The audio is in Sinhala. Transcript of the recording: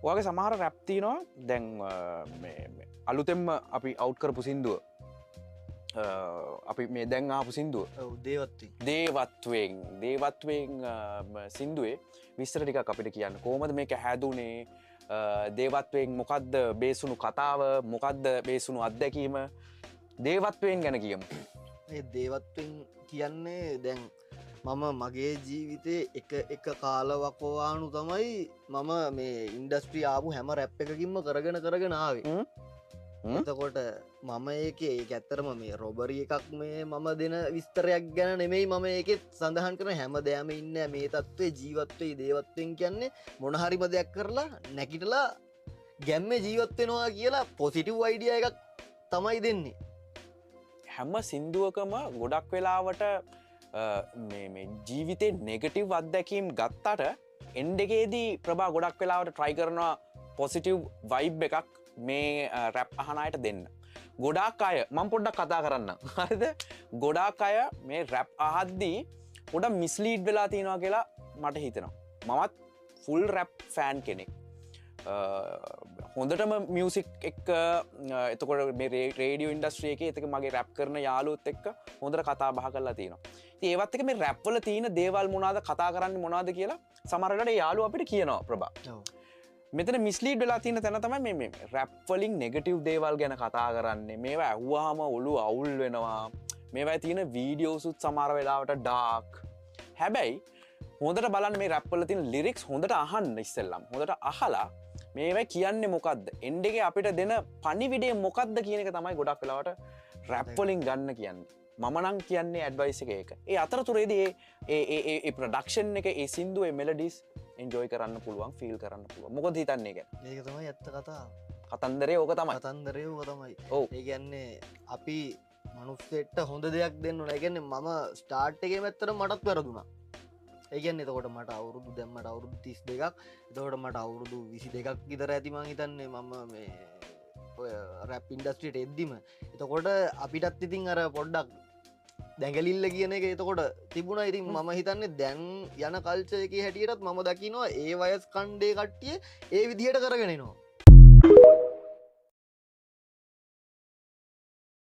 ඔයගේ සමහර රැප් තියෙනවා දැන් අලුතෙන්ම අපි අවුට් කරපු සින්දුව අපි මේ දැන් ආපු සින්දුව දේවත්වයෙන් සින්දුවේ විස්තර ටිකක් අපිට කියන්න කොහොමද මේක හැදුනේ දේවත්වයෙන් මොකද්ද බේසුණු කතාව මොකද්ද බේසුණු අත්දැකීම දේවත්වයෙන් ගැන කියමු. මේ දේවත්වයෙන් කියන්නේ දැන් මම මගේ ජීවිතේ එක කාලවකවානු තමයි මම මේ ඉන්ඩස්ට්‍රි ආපු හැම රැප් එකකින්ම කරගෙන ආවේ. එතකොට මම ඒකේ ඇත්තරම මේ රොබරි එකක් මේ මම දෙන විස්තරයක් ගැන නෙමෙයි මම ඒකෙත් සඳහන් කරන හැම දෙයක්ම ඉන්නේ මේ තත්ත්වයේ ජීවත් වෙයි දේවත්වයෙන් කියන්නේ මොන හරිම දෙයක් කරලා නැගිටලා ගැම්මේ ජීවත් වෙනවා කියලා පොසිටිව් අයිඩියා එකක් තමයි දෙන්නේ. හැම සින්දුවකම ගොඩක් වෙලාවට මේ ජීවිතේ නෙගටිව් අත්දැකීම් ගත්තට එන්ඩ් එකේදී ප්‍රභා ගොඩක් වෙලාවට try කරනවා පොසිටිව් වයිබ් එකක් මේ රැප් අහන අයට දෙන්න. ගොඩාක් අය මම පොඩ්ඩක් කතා කරන්න. හරිද? ගොඩාක් අය මේ රැප් අහද්දී පොඩක් මිස්ලීඩ් වෙලා තියෙනවා කියලා මට හිතෙනවා. මමත් ෆුල් රැප් ෆෑන් කෙනෙක්. හොඳටම මියසික් එක්ක එතකොට මේ රේඩියෝ ඉන්ඩස්ට්‍රිය එකේ එතක මගේ රැප් කරන යාළුවොත් එක්ක හොඳට කතා බහ කරලා තියෙනවා. ඉතින් ඒවත් එක්ක මේ රැප් වල තියෙන දේවල් මොනවාද කතා කරන්නේ මොනවාද කියලා සමහර වෙලාවට ඒ යාළුවා අපිට කියනවා ප්‍රභා. මෙතන මිස්ලීඩ් වෙලා තියෙන තැන තමයි මේ රැප් වලින් නෙගටිව් දේවල් ගැන කතා කරන්නේ. මේවා ඇහුවාම ඔළුව අවුල් වෙනවා. මේවා තියෙන වීඩියෝස් උත් සමහර වෙලාවට ඩාර්ක්. හැබැයි හොඳට බලන්න මේ රැප් වල තියෙන ලිරික්ස් හොඳට අහන්න ඉස්සෙල්ලම. හොඳට අහලා මේවා කියන්නේ මොකද්ද? එන්ඩ් එකේ අපිට දෙන පණිවිඩය මොකද්ද කියන එක තමයි ගොඩක් වෙලාවට රැප් වලින් ගන්න කියන්නේ. මම නම් කියන්නේ ඇඩ්වයිස් එක ඒක. ඒ අතරතුරේදී ඒ ප්‍රොඩක්ෂන් එක ඒ සින්දුවේ මෙලඩිස් එන්ජොයි කරන්න පුළුවන් ෆීල් කරන්න පුළුවන්. මොකද හිතන්නේ ඒක? ඒක තමයි ඇත්ත කතාව. කතන්දරේ ඕක තමයි. කතන්දරේ ඕක තමයි. ඒ කියන්නේ අපි මනුස්සයෙක්ට හොඳ දෙයක් දෙන්න ඕන. ඒ කියන්නේ මම ස්ටාර්ට් එකේම ඇත්තටම මටත් වැරදුනා. ඒ කියන්නේ එතකොට මට අවුරුදු දැන් මට අවුරුදු 32ක්. එතකොට මට අවුරුදු 22ක් විතර ඇති මං හිතන්නේ මම මේ ඔය රැප් ඉන්ඩස්ට්‍රියට එද්දිම. එතකොට අපිටත් ඉතින් අර පොඩ්ඩක් දැඟලිල්ල කියන එක එතකොට තිබුණා. ඉතින් මම හිතන්නේ දැන් යන කල්චර් එකේ හැටියටත් මම දකිනවා ඒ වයස් කණ්ඩේ කට්ටිය ඒ විදිහට කරගෙන එනවා.